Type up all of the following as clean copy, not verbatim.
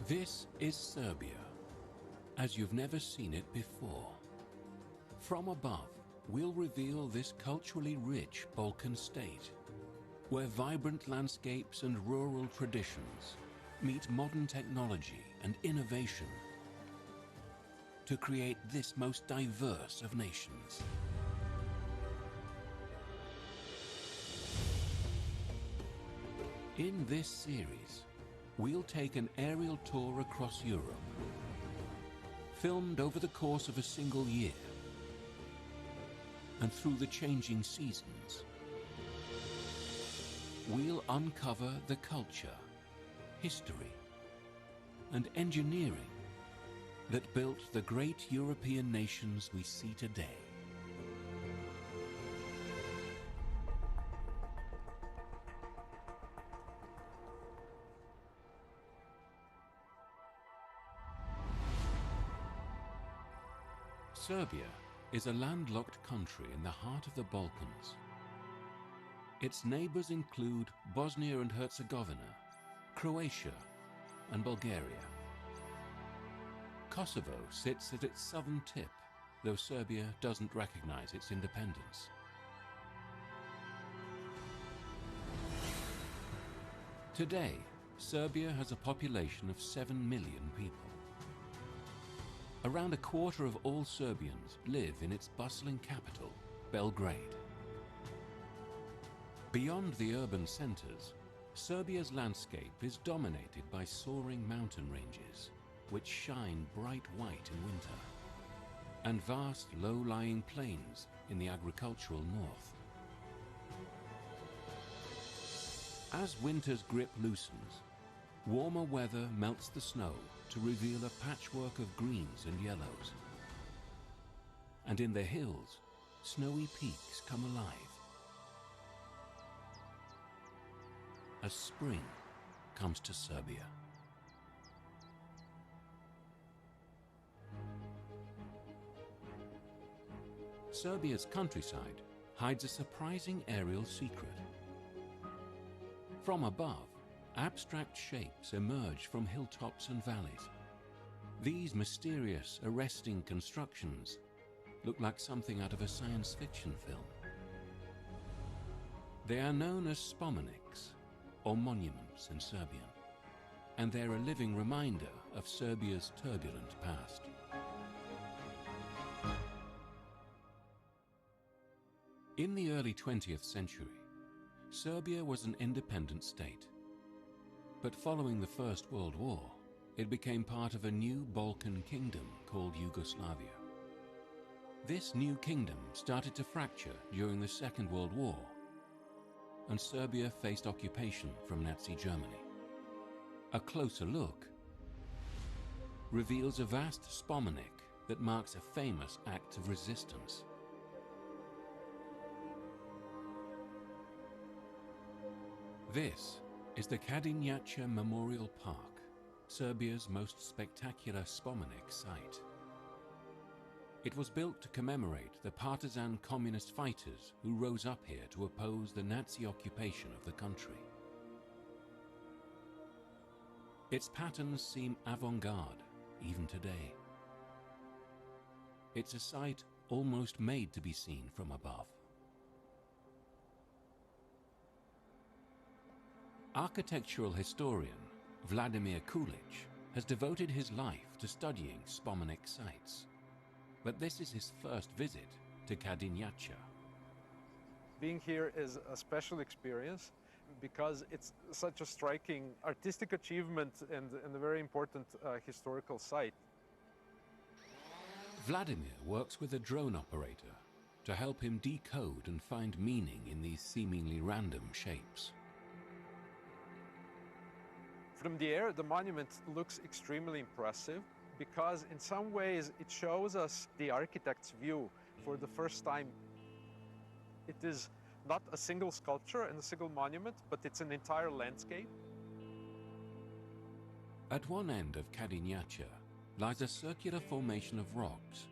This is Serbia, as you've never seen it before. From above, we'll reveal this culturally rich Balkan state, where vibrant landscapes and rural traditions meet modern technology and innovation to create this most diverse of nations. In this series, we'll take an aerial tour across Europe, filmed over the course of a single year and through the changing seasons. We'll uncover the culture, history, and engineering that built the great European nations we see today. Serbia is a landlocked country in the heart of the Balkans. Its neighbors include Bosnia and Herzegovina, Croatia, and Bulgaria. Kosovo sits at its southern tip, though Serbia doesn't recognize its independence. Today, Serbia has a population of 7 million people. Around a quarter of all Serbians live in its bustling capital, Belgrade. Beyond the urban centers, Serbia's landscape is dominated by soaring mountain ranges, which shine bright white in winter, and vast low-lying plains in the agricultural north. As winter's grip loosens, warmer weather melts the snow to reveal a patchwork of greens and yellows. And in the hills, snowy peaks come alive. As spring comes to Serbia. Serbia's countryside hides a surprising aerial secret. From above, abstract shapes emerge from hilltops and valleys. These mysterious, arresting constructions look like something out of a science fiction film. They are known as spomeniks, or monuments in Serbian, and they're a living reminder of Serbia's turbulent past. In the early 20th century, Serbia was an independent state. But following the First World War, it became part of a new Balkan kingdom called Yugoslavia. This new kingdom started to fracture during the Second World War, and Serbia faced occupation from Nazi Germany. A closer look reveals a vast spomenik that marks a famous act of resistance. This is the Kadinjača Memorial Park, Serbia's most spectacular spomenik site. It was built to commemorate the partisan communist fighters who rose up here to oppose the Nazi occupation of the country. Its patterns seem avant-garde, even today. It's a site almost made to be seen from above. Architectural historian Vladimir Kulic has devoted his life to studying spomenik sites. But this is his first visit to Kadinjača. Being here is a special experience because it's such a striking artistic achievement and a very important historical site. Vladimir works with a drone operator to help him decode and find meaning in these seemingly random shapes. From the air, the monument looks extremely impressive because in some ways it shows us the architect's view for the first time. It is not a single sculpture and a single monument, but it's an entire landscape. At one end of Kadinjača lies a circular formation of rocks,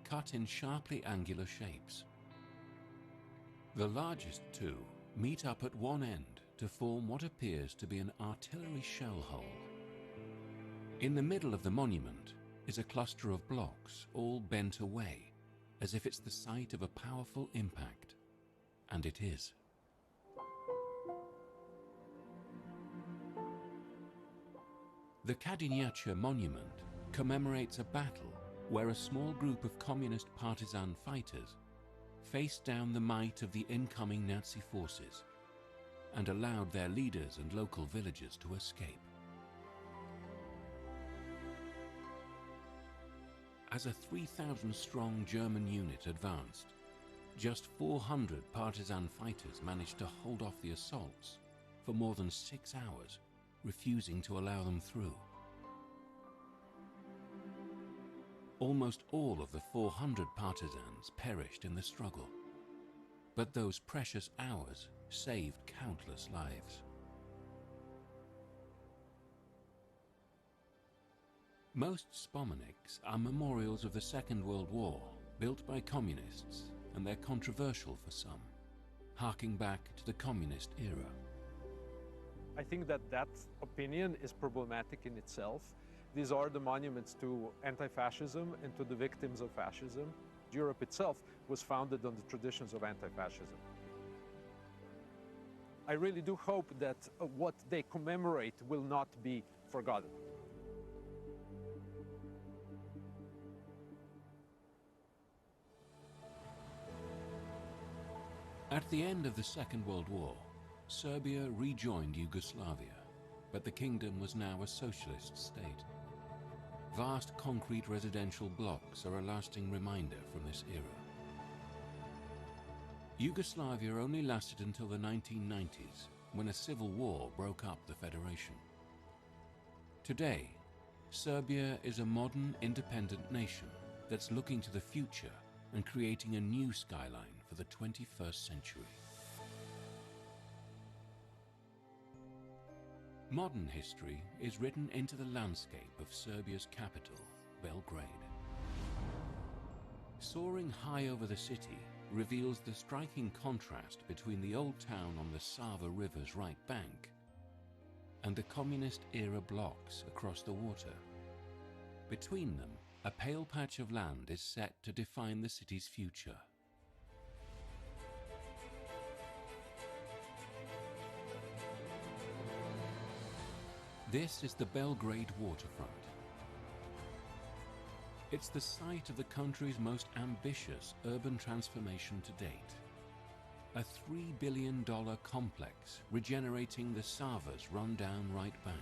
cut in sharply angular shapes. The largest two meet up at one end to form what appears to be an artillery shell hole. In the middle of the monument is a cluster of blocks, all bent away, as if it's the site of a powerful impact. And it is. The Kadinjača monument commemorates a battle where a small group of communist partisan fighters faced down the might of the incoming Nazi forces and allowed their leaders and local villagers to escape. As a 3,000-strong German unit advanced, just 400 partisan fighters managed to hold off the assaults for more than 6 hours, refusing to allow them through. Almost all of the 400 partisans perished in the struggle, but those precious hours saved countless lives. Most spomeniks are memorials of the Second World War, built by communists, and they're controversial for some, harking back to the communist era. I think that opinion is problematic in itself. These are the monuments to anti-fascism and to the victims of fascism. Europe itself was founded on the traditions of anti-fascism. I really do hope that what they commemorate will not be forgotten. At the end of the Second World War, Serbia rejoined Yugoslavia, but the kingdom was now a socialist state. Vast concrete residential blocks are a lasting reminder from this era. Yugoslavia only lasted until the 1990s, when a civil war broke up the federation. Today, Serbia is a modern, independent nation that's looking to the future and creating a new skyline for the 21st century. Modern history is written into the landscape of Serbia's capital, Belgrade. Soaring high over the city reveals the striking contrast between the old town on the Sava River's right bank and the communist-era blocks across the water. Between them, a pale patch of land is set to define the city's future. This is the Belgrade waterfront. It's the site of the country's most ambitious urban transformation to date. A $3 billion complex regenerating the Sava's run-down right bank.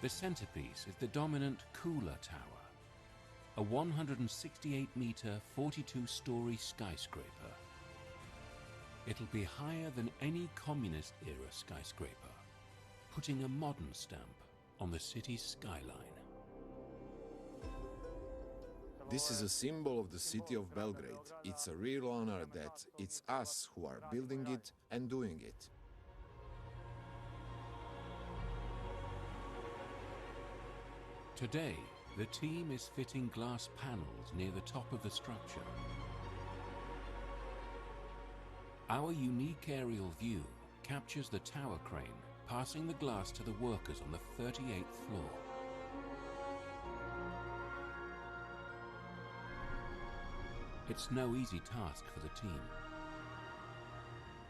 The centerpiece is the dominant Kula Tower, a 168-meter, 42-story skyscraper. It'll be higher than any communist-era skyscraper, putting a modern stamp on the city's skyline. This is a symbol of the city of Belgrade. It's a real honor that it's us who are building it and doing it. Today, the team is fitting glass panels near the top of the structure. Our unique aerial view captures the tower crane passing the glass to the workers on the 38th floor. It's no easy task for the team.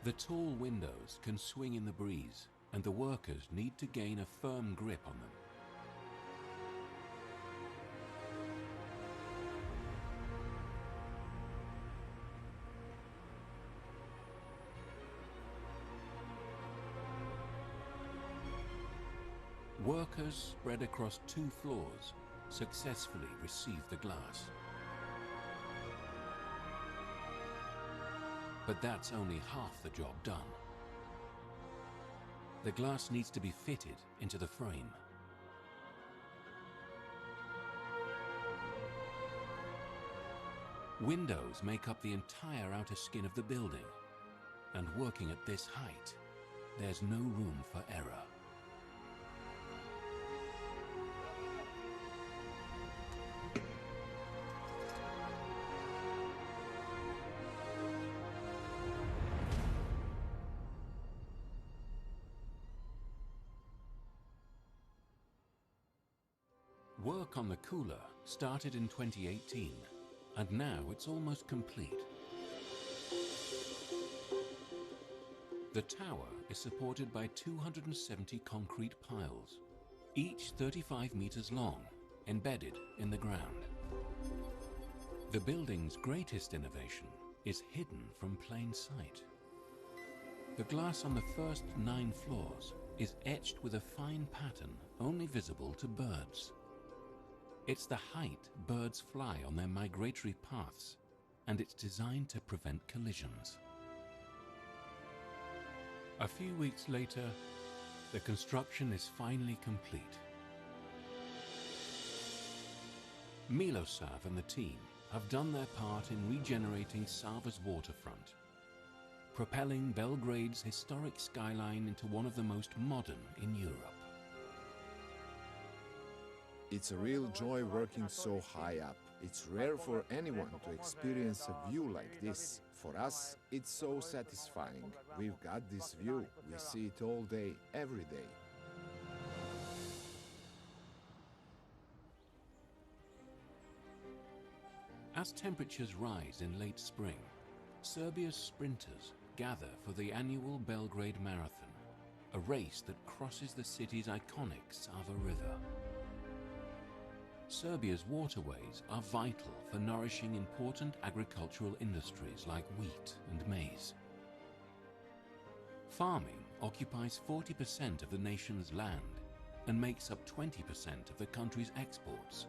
The tall windows can swing in the breeze, and the workers need to gain a firm grip on them. Workers spread across 2 floors successfully receive the glass. But that's only half the job done. The glass needs to be fitted into the frame. Windows make up the entire outer skin of the building, and working at this height, there's no room for error. Work on the cooler started in 2018, and now it's almost complete. The tower is supported by 270 concrete piles, each 35 meters long, embedded in the ground. The building's greatest innovation is hidden from plain sight. The glass on the first 9 floors is etched with a fine pattern only visible to birds. It's the height birds fly on their migratory paths, and it's designed to prevent collisions. A few weeks later, the construction is finally complete. Milosav and the team have done their part in regenerating Sava's waterfront, propelling Belgrade's historic skyline into one of the most modern in Europe. It's a real joy working so high up. It's rare for anyone to experience a view like this. For us, it's so satisfying. We've got this view. We see it all day, every day. As temperatures rise in late spring, Serbia's sprinters gather for the annual Belgrade Marathon, a race that crosses the city's iconic Sava River. Serbia's waterways are vital for nourishing important agricultural industries like wheat and maize. Farming occupies 40% of the nation's land and makes up 20% of the country's exports.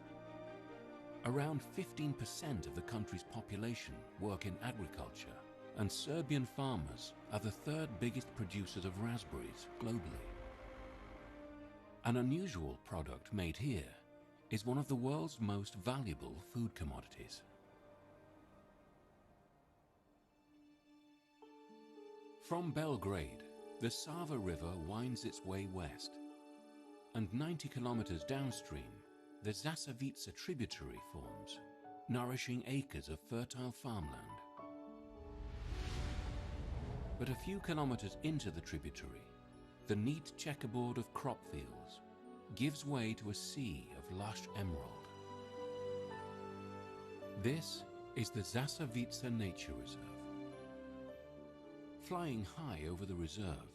Around 15% of the country's population work in agriculture, and Serbian farmers are the 3rd biggest producers of raspberries globally. An unusual product made here is one of the world's most valuable food commodities. From Belgrade, the Sava River winds its way west, and 90 kilometers downstream, the Zasavica tributary forms, nourishing acres of fertile farmland. But a few kilometers into the tributary, the neat checkerboard of crop fields gives way to a sea of lush emerald. This is the Zasavica Nature Reserve. Flying high over the reserve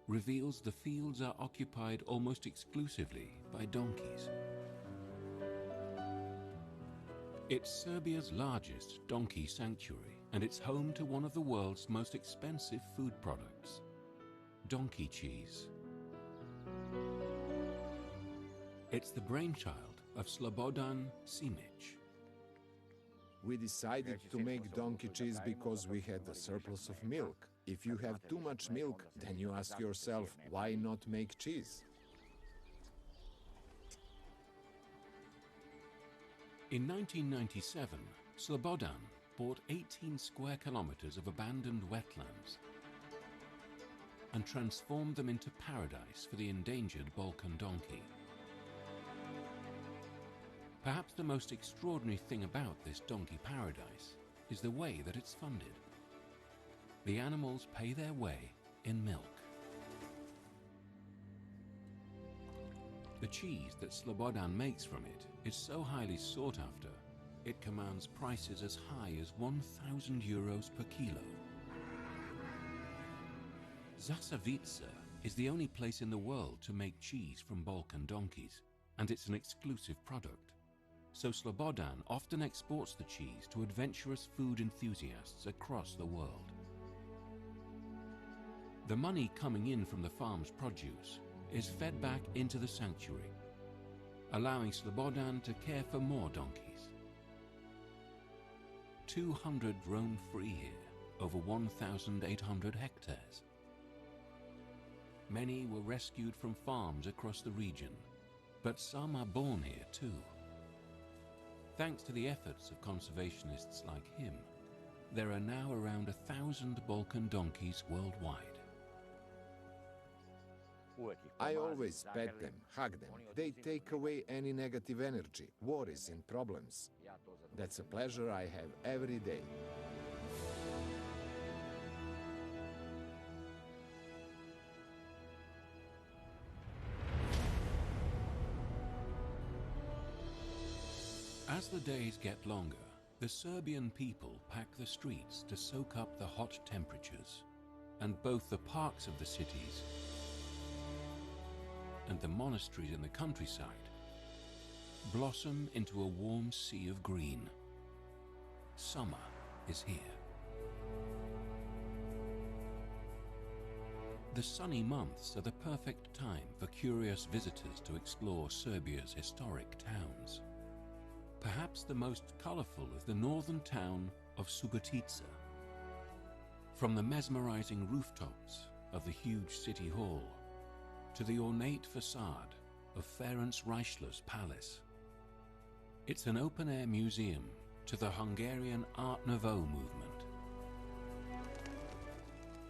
reveals the fields are occupied almost exclusively by donkeys. It's Serbia's largest donkey sanctuary, and it's home to one of the world's most expensive food products, donkey cheese. It's the brainchild of Slobodan Simic. We decided to make donkey cheese because we had a surplus of milk. If you have too much milk, then you ask yourself, why not make cheese? In 1997, Slobodan bought 18 square kilometers of abandoned wetlands and transformed them into paradise for the endangered Balkan donkey. Perhaps the most extraordinary thing about this donkey paradise is the way that it's funded. The animals pay their way in milk. The cheese that Slobodan makes from it is so highly sought after, it commands prices as high as 1,000 euros per kilo. Zasavica is the only place in the world to make cheese from Balkan donkeys, and it's an exclusive product. So Slobodan often exports the cheese to adventurous food enthusiasts across the world. The money coming in from the farm's produce is fed back into the sanctuary, allowing Slobodan to care for more donkeys. 200 roam free here, over 1,800 hectares. Many were rescued from farms across the region, but some are born here too. Thanks to the efforts of conservationists like him, there are now around 1,000 Balkan donkeys worldwide. I always pet them, hug them. They take away any negative energy, worries and problems. That's a pleasure I have every day. As the days get longer, the Serbian people pack the streets to soak up the hot temperatures, and both the parks of the cities and the monasteries in the countryside blossom into a warm sea of green. Summer is here. The sunny months are the perfect time for curious visitors to explore Serbia's historic towns. Perhaps the most colorful is the northern town of Subotica. From the mesmerizing rooftops of the huge city hall to the ornate facade of Ferenc Reichler's palace, it's an open-air museum to the Hungarian Art Nouveau movement.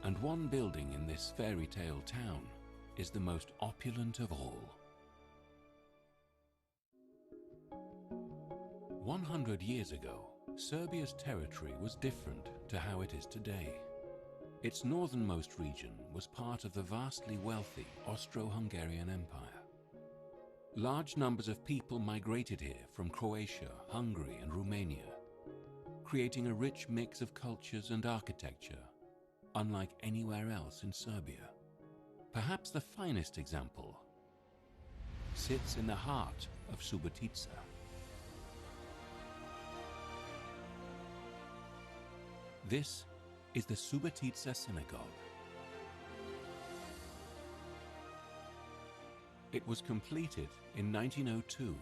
And one building in this fairy tale town is the most opulent of all. 100 years ago, Serbia's territory was different to how it is today. Its northernmost region was part of the vastly wealthy Austro-Hungarian Empire. Large numbers of people migrated here from Croatia, Hungary, and Romania, creating a rich mix of cultures and architecture, unlike anywhere else in Serbia. Perhaps the finest example sits in the heart of Subotica. This is the Subotica Synagogue. It was completed in 1902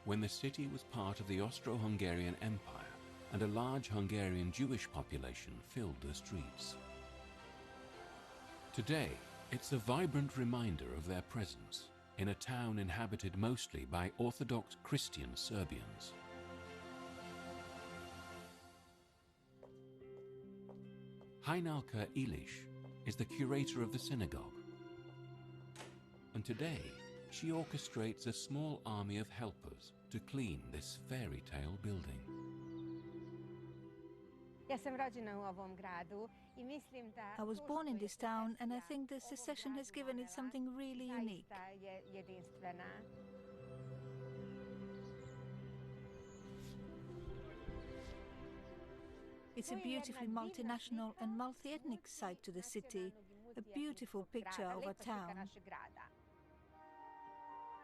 when the city was part of the Austro-Hungarian Empire and a large Hungarian Jewish population filled the streets. Today, it's a vibrant reminder of their presence in a town inhabited mostly by Orthodox Christian Serbians. Hajnalka Ilish is the curator of the synagogue, and today she orchestrates a small army of helpers to clean this fairy tale building. I was born in this town, and I think the secession has given it something really unique. It's a beautifully multinational and multi-ethnic side to the city, a beautiful picture of a town.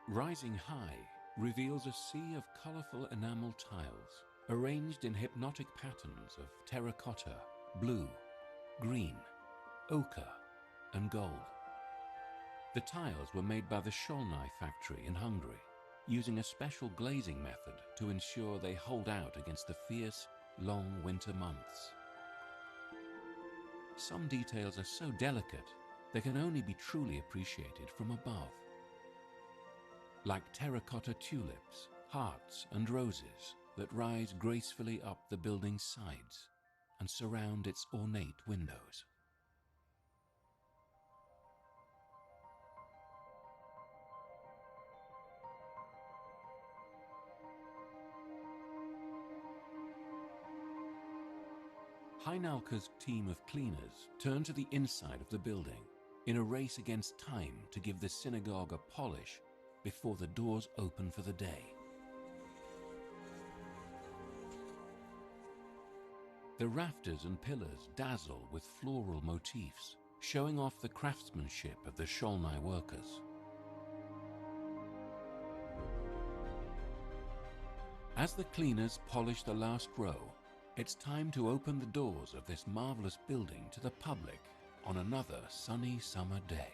Rising high reveals a sea of colorful enamel tiles arranged in hypnotic patterns of terracotta, blue, green, ochre, and gold. The tiles were made by the Solnai factory in Hungary, using a special glazing method to ensure they hold out against the fierce, long winter months. Some details are so delicate they can only be truly appreciated from above. Like terracotta tulips, hearts, and roses that rise gracefully up the building's sides and surround its ornate windows. Hajnalka's team of cleaners turn to the inside of the building in a race against time to give the synagogue a polish before the doors open for the day. The rafters and pillars dazzle with floral motifs, showing off the craftsmanship of the Solnai workers. As the cleaners polish the last row, it's time to open the doors of this marvelous building to the public on another sunny summer day.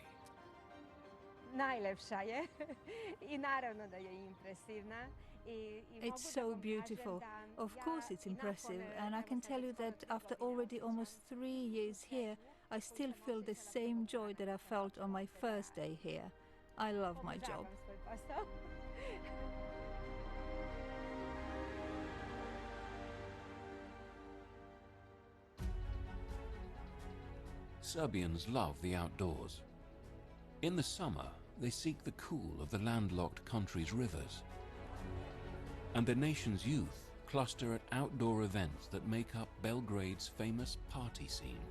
It's so beautiful. Of course it's impressive, and I can tell you that after already almost 3 years here, I still feel the same joy that I felt on my first day here. I love my job. Serbians love the outdoors. In the summer, they seek the cool of the landlocked country's rivers. And the nation's youth cluster at outdoor events that make up Belgrade's famous party scene.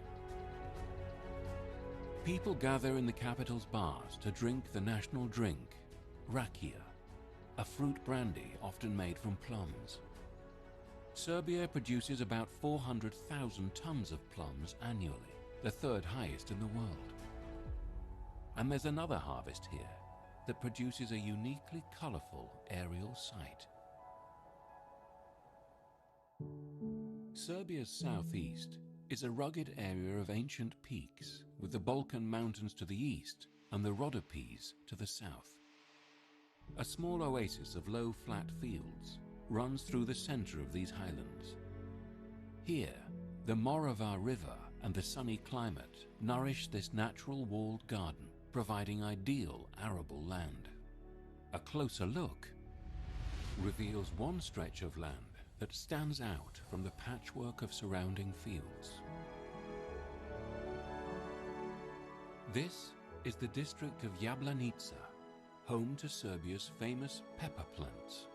People gather in the capital's bars to drink the national drink, rakia, a fruit brandy often made from plums. Serbia produces about 400,000 tons of plums annually, the third highest in the world. And there's another harvest here that produces a uniquely colourful aerial sight. Serbia's southeast is a rugged area of ancient peaks, with the Balkan Mountains to the east and the Rhodopes to the south. A small oasis of low, flat fields runs through the centre of these highlands. Here, the Morava River and the sunny climate nourish this natural walled garden, providing ideal arable land. A closer look reveals one stretch of land that stands out from the patchwork of surrounding fields. This is the district of Jablanica, home to Serbia's famous pepper plants.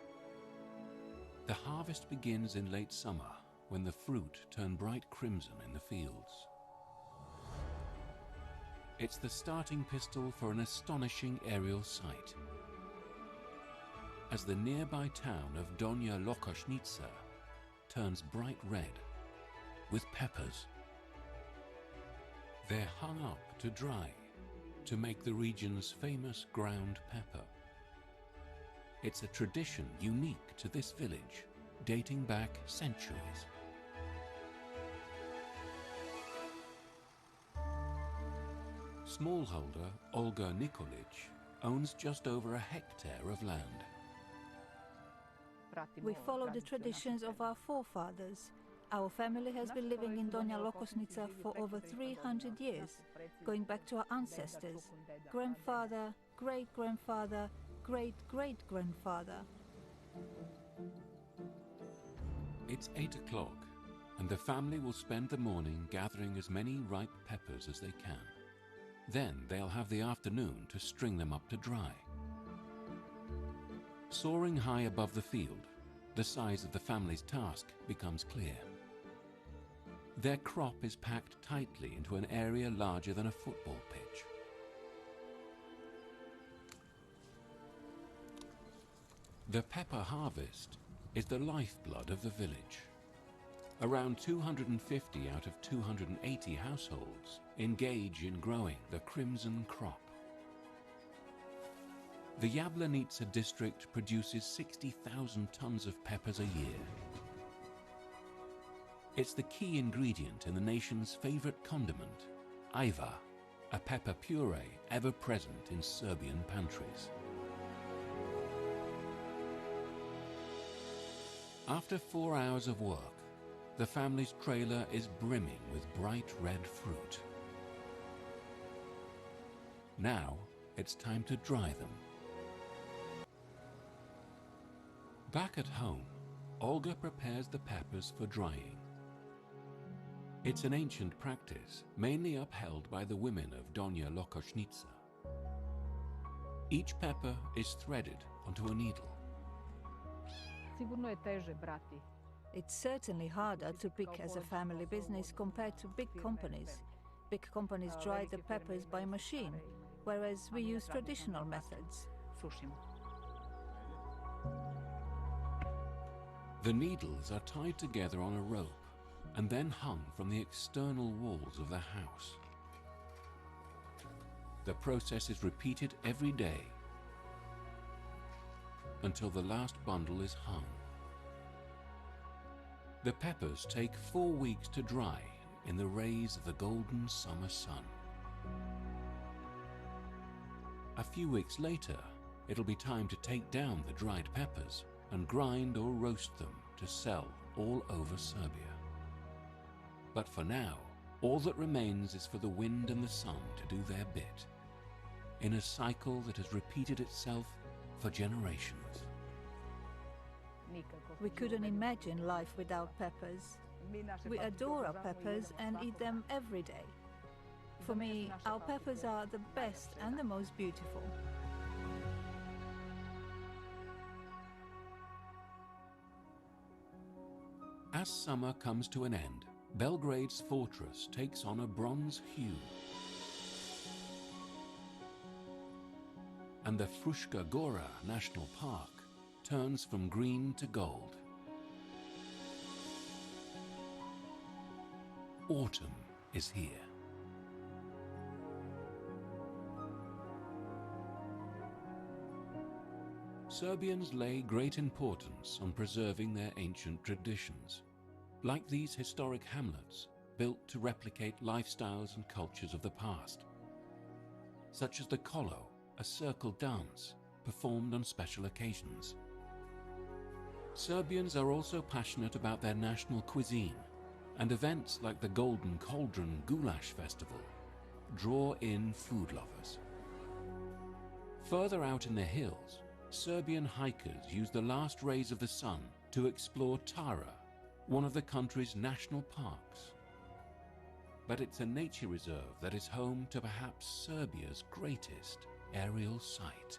The harvest begins in late summer, when the fruit turn bright crimson in the fields. It's the starting pistol for an astonishing aerial sight. As the nearby town of Donja Lokošnica turns bright red with peppers. They're hung up to dry to make the region's famous ground pepper. It's a tradition unique to this village, dating back centuries. Smallholder Olga Nikolic owns just over a hectare of land. We follow the traditions of our forefathers. Our family has been living in Donja Lokošnica for over 300 years, going back to our ancestors, grandfather, great-grandfather, great-great-grandfather. It's 8 o'clock, and the family will spend the morning gathering as many ripe peppers as they can. Then they'll have the afternoon to string them up to dry. Soaring high above the field, the size of the family's task becomes clear. Their crop is packed tightly into an area larger than a football pitch. The pepper harvest is the lifeblood of the village. Around 250 out of 280 households engage in growing the crimson crop. The Jablanica district produces 60,000 tons of peppers a year. It's the key ingredient in the nation's favorite condiment, ajvar, a pepper puree ever present in Serbian pantries. After 4 hours of work, the family's trailer is brimming with bright red fruit. Now it's time to dry them. Back at home, Olga prepares the peppers for drying. It's an ancient practice, mainly upheld by the women of Donja Lokošnica. Each pepper is threaded onto a needle. It's certainly harder to pick as a family business compared to big companies. Big companies dry the peppers by machine, whereas we use traditional methods. The needles are tied together on a rope and then hung from the external walls of the house. The process is repeated every day until the last bundle is hung. The peppers take 4 weeks to dry in the rays of the golden summer sun. A few weeks later, it'll be time to take down the dried peppers and grind or roast them to sell all over Serbia. But for now, all that remains is for the wind and the sun to do their bit, in a cycle that has repeated itself for generations. We couldn't imagine life without peppers. We adore our peppers and eat them every day. For me, our peppers are the best and the most beautiful. As summer comes to an end, Belgrade's fortress takes on a bronze hue. And the Fruška Gora National Park turns from green to gold. autumn is here. Serbians lay great importance on preserving their ancient traditions, like these historic hamlets built to replicate lifestyles and cultures of the past, such as the kolo, a circle dance performed on special occasions. Serbians are also passionate about their national cuisine, and events like the Golden Cauldron Goulash Festival draw in food lovers. Further out in the hills, Serbian hikers use the last rays of the sun to explore Tara, one of the country's national parks. But it's a nature reserve that is home to perhaps Serbia's greatest aerial sight.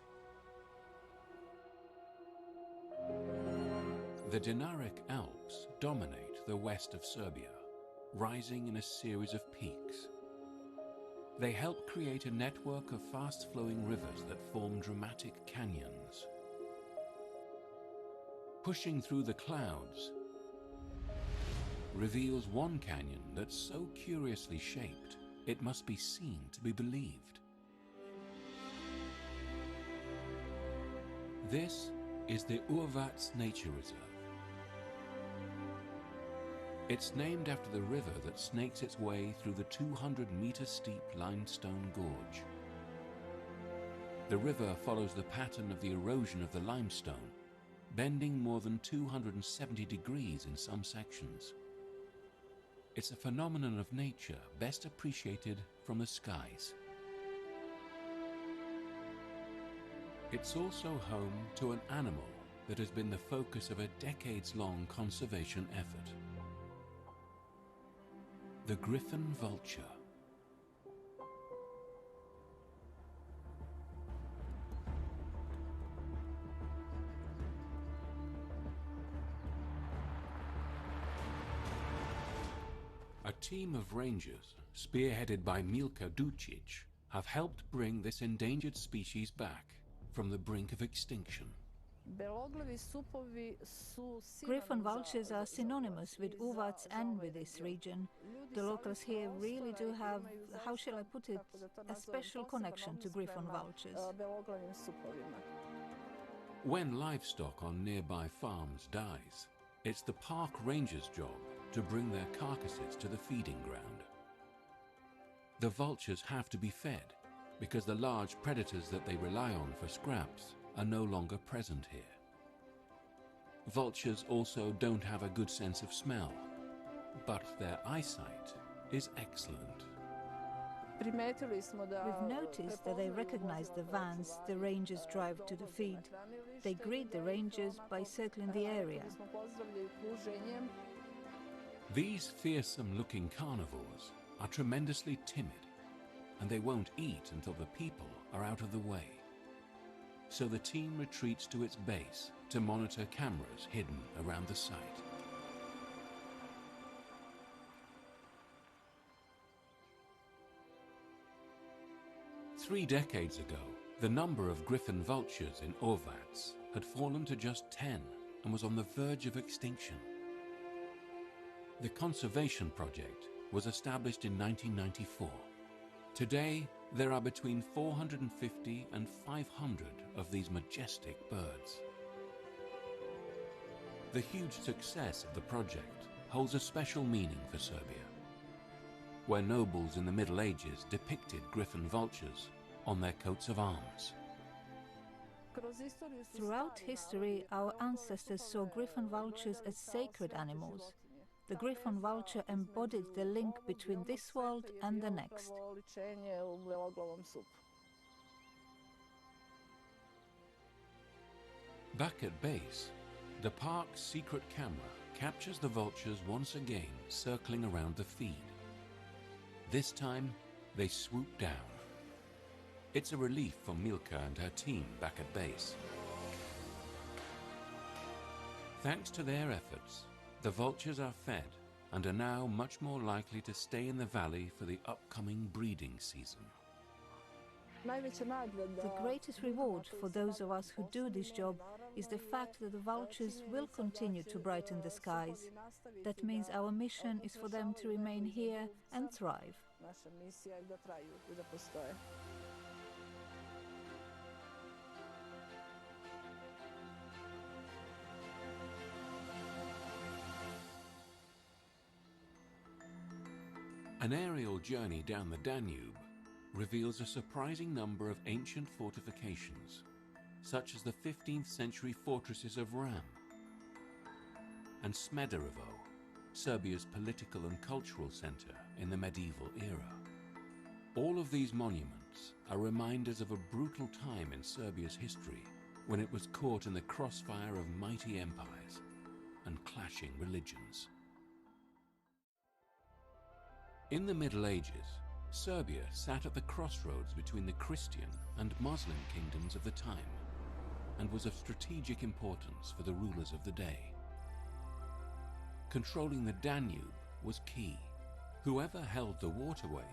The Dinaric Alps dominate the west of Serbia, rising in a series of peaks. They help create a network of fast-flowing rivers that form dramatic canyons. Pushing through the clouds reveals one canyon that's so curiously shaped, it must be seen to be believed. This is the Urvac Nature Reserve. It's named after the river that snakes its way through the 200-meter steep limestone gorge. The river follows the pattern of the erosion of the limestone, bending more than 270 degrees in some sections. It's a phenomenon of nature best appreciated from the skies. It's also home to an animal that has been the focus of a decades-long conservation effort. The griffon vulture. A team of rangers, spearheaded by Milka Ducic, have helped bring this endangered species back from the brink of extinction. Griffon vultures are synonymous with Uvac and with this region. The locals here really do have, how shall I put it, a special connection to griffon vultures. When livestock on nearby farms dies, it's the park ranger's job to bring their carcasses to the feeding ground. The vultures have to be fed because the large predators that they rely on for scraps are no longer present here. Vultures also don't have a good sense of smell, but their eyesight is excellent. We've noticed that they recognize the vans the rangers drive to the feed. They greet the rangers by circling the area. These fearsome-looking carnivores are tremendously timid, and they won't eat until the people are out of the way. So the team retreats to its base to monitor cameras hidden around the site. Three decades ago, the number of griffon vultures in Urvac had fallen to just 10 and was on the verge of extinction. The conservation project was established in 1994. Today, there are between 450 and 500 of these majestic birds. The huge success of the project holds a special meaning for Serbia, where nobles in the Middle Ages depicted griffon vultures on their coats of arms. Throughout history, our ancestors saw griffon vultures as sacred animals. The griffon vulture embodied the link between this world and the next. Back at base, the park's secret camera captures the vultures once again circling around the feed. This time, they swoop down. It's a relief for Milka and her team back at base. Thanks to their efforts, the vultures are fed and are now much more likely to stay in the valley for the upcoming breeding season. The greatest reward for those of us who do this job is the fact that the vultures will continue to brighten the skies. That means our mission is for them to remain here and thrive. An aerial journey down the Danube reveals a surprising number of ancient fortifications, such as the 15th century fortresses of Ram and Smederevo, Serbia's political and cultural center in the medieval era. All of these monuments are reminders of a brutal time in Serbia's history when it was caught in the crossfire of mighty empires and clashing religions. In the Middle Ages, Serbia sat at the crossroads between the Christian and Muslim kingdoms of the time and was of strategic importance for the rulers of the day. Controlling the Danube was key. Whoever held the waterways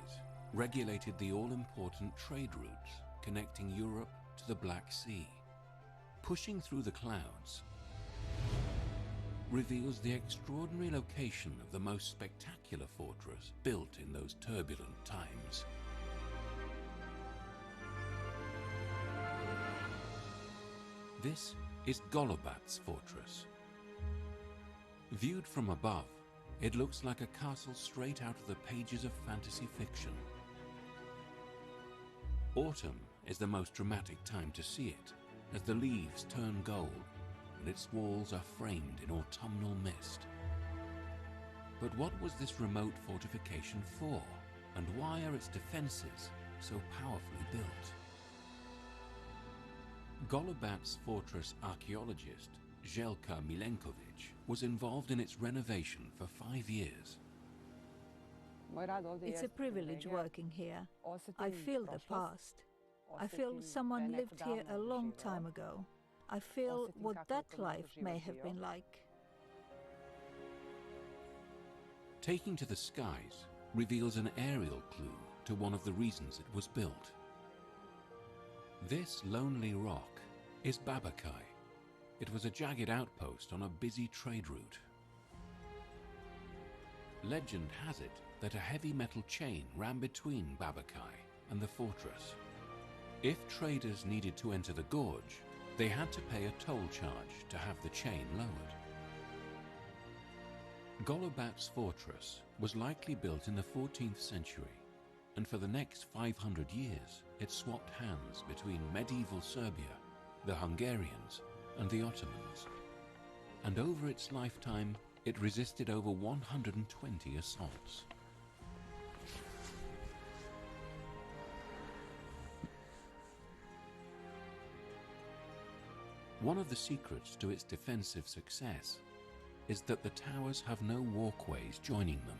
regulated the all-important trade routes connecting Europe to the Black Sea. Pushing through the clouds reveals the extraordinary location of the most spectacular fortress built in those turbulent times. This is Golubac's fortress. Viewed from above, it looks like a castle straight out of the pages of fantasy fiction. Autumn is the most dramatic time to see it, as the leaves turn gold and its walls are framed in autumnal mist. But what was this remote fortification for, and why are its defenses so powerfully built? Golubac's fortress archaeologist Željko Milenković was involved in its renovation for 5 years. It's a privilege working here. I feel the past. I feel someone lived here a long time ago. I feel what that life may have been like. Taking to the skies reveals an aerial clue to one of the reasons it was built. This lonely rock is Babakai. It was a jagged outpost on a busy trade route. Legend has it that a heavy metal chain ran between Babakai and the fortress. If traders needed to enter the gorge, they had to pay a toll charge to have the chain lowered. Golubac's fortress was likely built in the 14th century, and for the next 500 years it swapped hands between medieval Serbia, the Hungarians, and the Ottomans. And over its lifetime, it resisted over 120 assaults. One of the secrets to its defensive success is that the towers have no walkways joining them.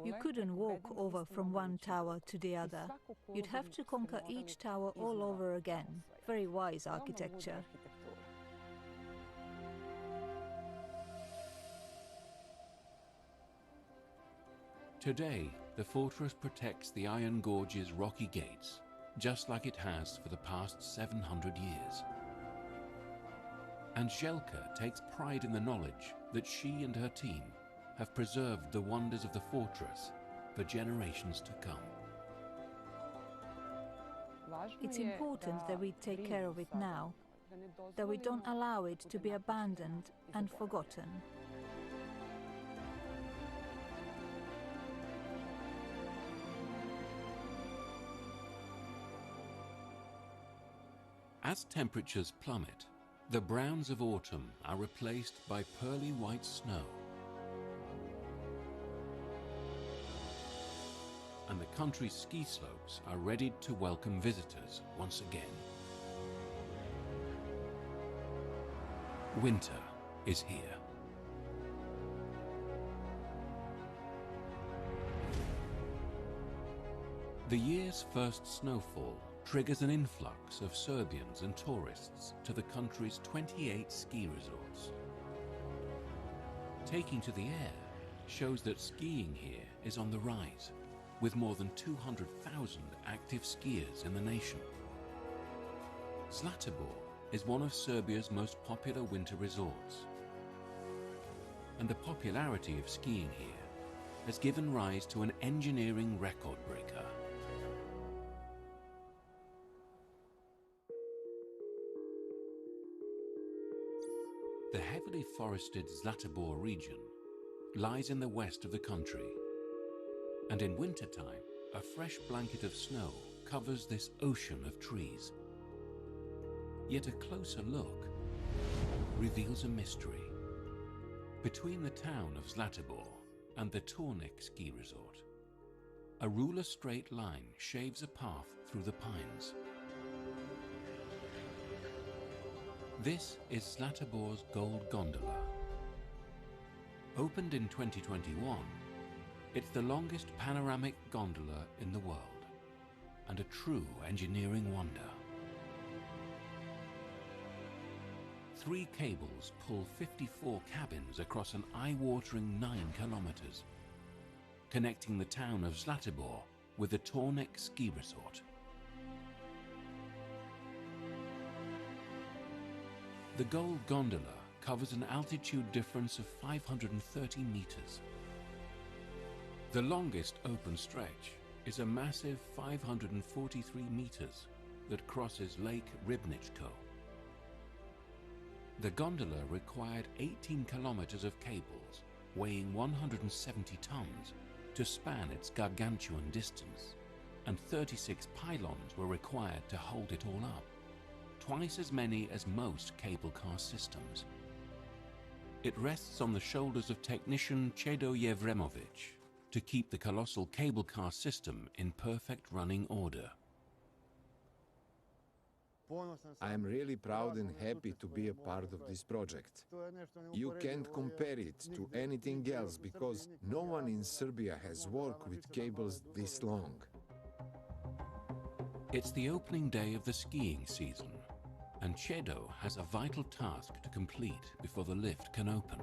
You couldn't walk over from one tower to the other. You'd have to conquer each tower all over again. Very wise architecture. Today, the fortress protects the Iron Gorge's rocky gates, just like it has for the past 700 years. And Željka takes pride in the knowledge that she and her team have preserved the wonders of the fortress for generations to come. It's important that we take care of it now, that we don't allow it to be abandoned and forgotten. As temperatures plummet, the browns of autumn are replaced by pearly white snow. And the country's ski slopes are ready to welcome visitors once again. Winter is here. The year's first snowfall triggers an influx of Serbians and tourists to the country's 28 ski resorts. Taking to the air shows that skiing here is on the rise, with more than 200,000 active skiers in the nation. Zlatibor is one of Serbia's most popular winter resorts, and the popularity of skiing here has given rise to an engineering record breaker. The heavily forested Zlatibor region lies in the west of the country, and in wintertime, a fresh blanket of snow covers this ocean of trees. Yet a closer look reveals a mystery. Between the town of Zlatibor and the Tornik ski resort, a ruler straight line shaves a path through the pines. This is Zlatibor's Gold Gondola. Opened in 2021, it's the longest panoramic gondola in the world, and a true engineering wonder. 3 cables pull 54 cabins across an eye-watering 9 kilometers, connecting the town of Zlatibor with the Tornik ski resort. The Gold Gondola covers an altitude difference of 530 meters. The longest open stretch is a massive 543 meters that crosses Lake Ribničko. The gondola required 18 kilometers of cables weighing 170 tons to span its gargantuan distance, and 36 pylons were required to hold it all up, twice as many as most cable car systems. It rests on the shoulders of technician Čedo Jevremović to keep the colossal cable car system in perfect running order. I am really proud and happy to be a part of this project. You can't compare it to anything else because no one in Serbia has worked with cables this long. It's the opening day of the skiing season, and Čedo has a vital task to complete before the lift can open.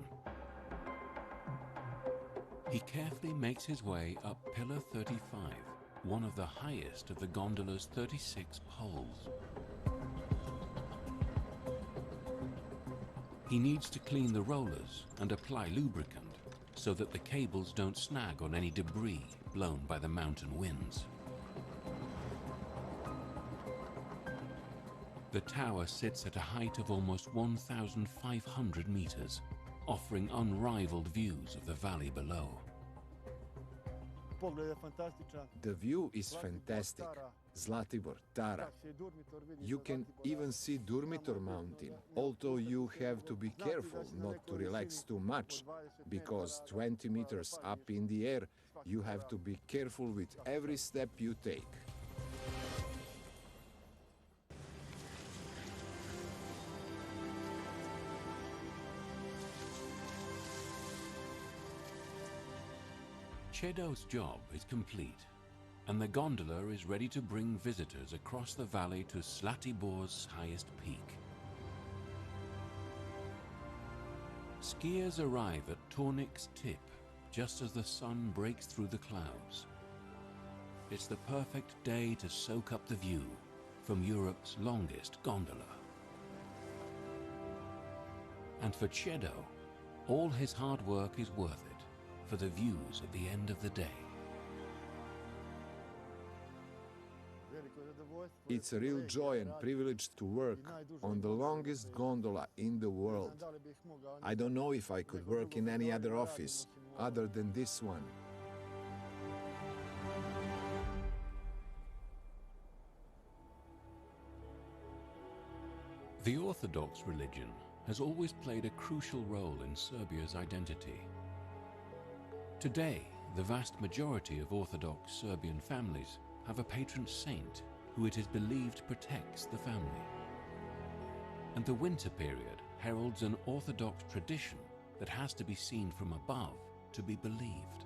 He carefully makes his way up Pillar 35, one of the highest of the gondola's 36 poles. He needs to clean the rollers and apply lubricant so that the cables don't snag on any debris blown by the mountain winds. The tower sits at a height of almost 1,500 meters, offering unrivaled views of the valley below. The view is fantastic. Zlatibor, Tara. You can even see Durmitor Mountain, although you have to be careful not to relax too much, because 20 meters up in the air, you have to be careful with every step you take. Čedo's job is complete, and the gondola is ready to bring visitors across the valley to Zlatibor's highest peak. Skiers arrive at Tornik's tip just as the sun breaks through the clouds. It's the perfect day to soak up the view from Europe's longest gondola. And for Čedo, all his hard work is worth it for the views at the end of the day. It's a real joy and privilege to work on the longest gondola in the world. I don't know if I could work in any other office other than this one. The Orthodox religion has always played a crucial role in Serbia's identity. Today, the vast majority of Orthodox Serbian families have a patron saint who it is believed protects the family. And the winter period heralds an Orthodox tradition that has to be seen from above to be believed.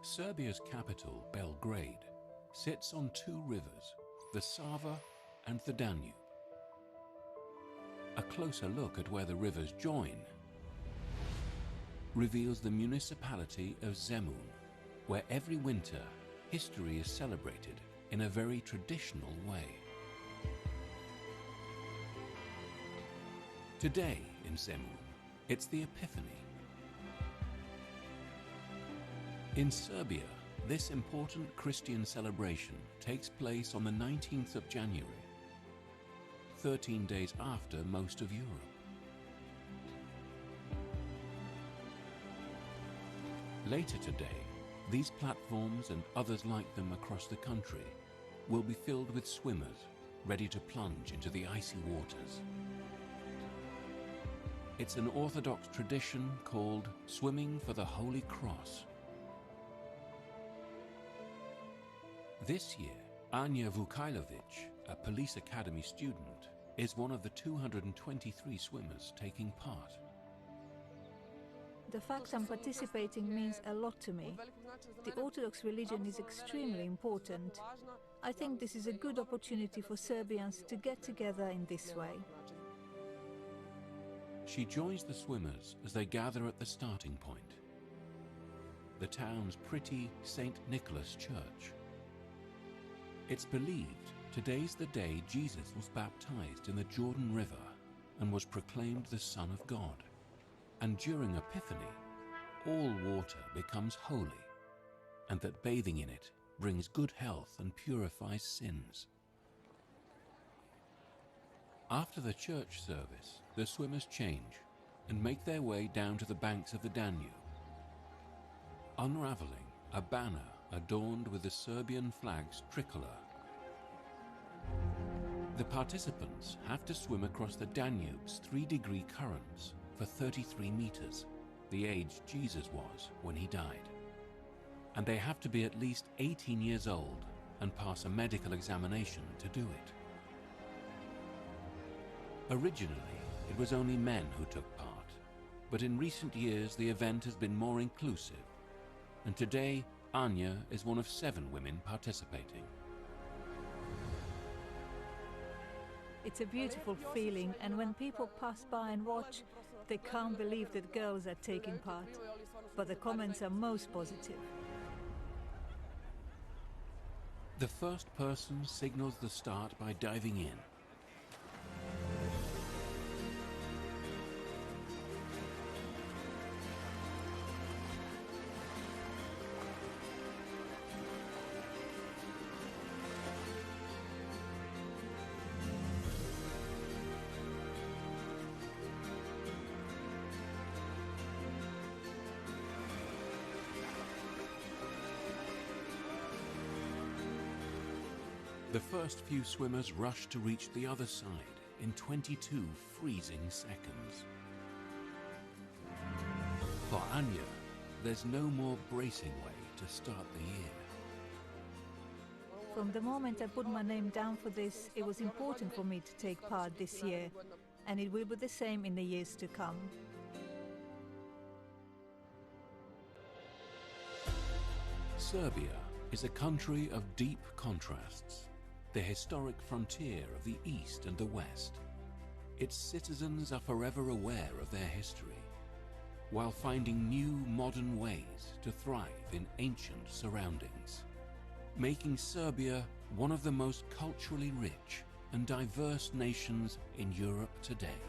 Serbia's capital, Belgrade, sits on 2 rivers, the Sava and the Danube. A closer look at where the rivers join reveals the municipality of Zemun, where every winter history is celebrated in a very traditional way. Today in Zemun, it's the Epiphany. In Serbia, this important Christian celebration takes place on the 19th of January, 13 days after most of Europe. Later today, these platforms and others like them across the country will be filled with swimmers ready to plunge into the icy waters. It's an Orthodox tradition called Swimming for the Holy Cross. This year, Anja Vukailovic, a police academy student, is one of the 223 swimmers taking part. The fact I'm participating means a lot to me. The Orthodox religion is extremely important. I think this is a good opportunity for Serbians to get together in this way. She joins the swimmers as they gather at the starting point, the town's pretty St. Nicholas Church. It's believed today's the day Jesus was baptized in the Jordan River and was proclaimed the Son of God. And during Epiphany, all water becomes holy, and that bathing in it brings good health and purifies sins. After the church service, the swimmers change and make their way down to the banks of the Danube. Unraveling a banner adorned with the Serbian flag's tricolour. The participants have to swim across the Danube's 3-degree currents for 33 meters, the age Jesus was when he died. And they have to be at least 18 years old and pass a medical examination to do it. Originally, it was only men who took part, but in recent years the event has been more inclusive, and today Anja is one of 7 women participating. It's a beautiful feeling, and when people pass by and watch, they can't believe that girls are taking part. But the comments are most positive. The first person signals the start by diving in. The first few swimmers rush to reach the other side in 22 freezing seconds. For Anja, there's no more bracing way to start the year. From the moment I put my name down for this, it was important for me to take part this year, and it will be the same in the years to come. Serbia is a country of deep contrasts. The historic frontier of the East and the West. Its citizens are forever aware of their history, while finding new modern ways to thrive in ancient surroundings, making Serbia one of the most culturally rich and diverse nations in Europe today.